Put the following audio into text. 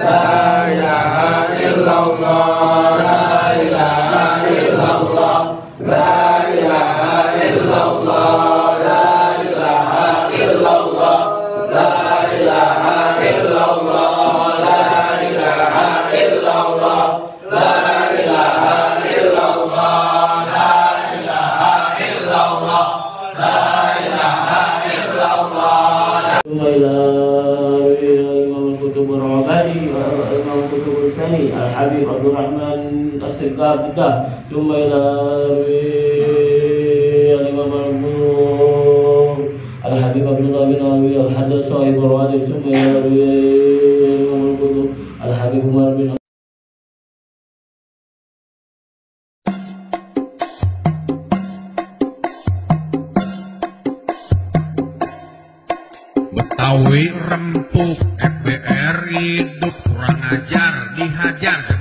la ilaha illallah, la ilaha illallah, la ilaha illallah, la ilaha illallah, la ilaha illallah, la ilaha illallah, la ilaha illallah, la ilaha illallah, la ilaha illallah. Imam Kutub Al-Rabani, Imam Kutub Al-Sani, Al-Habib Abdul Rahman As-Siqab Jeddah, Summa ila Imam Al-Habib Abdullah bin Alwi Al-Haddad Sahib Al-Wadid, Summa ila Imam Kutub Al-Habib Umar bin Betawi rempuk, FBR hidup kurang ajar dihajar.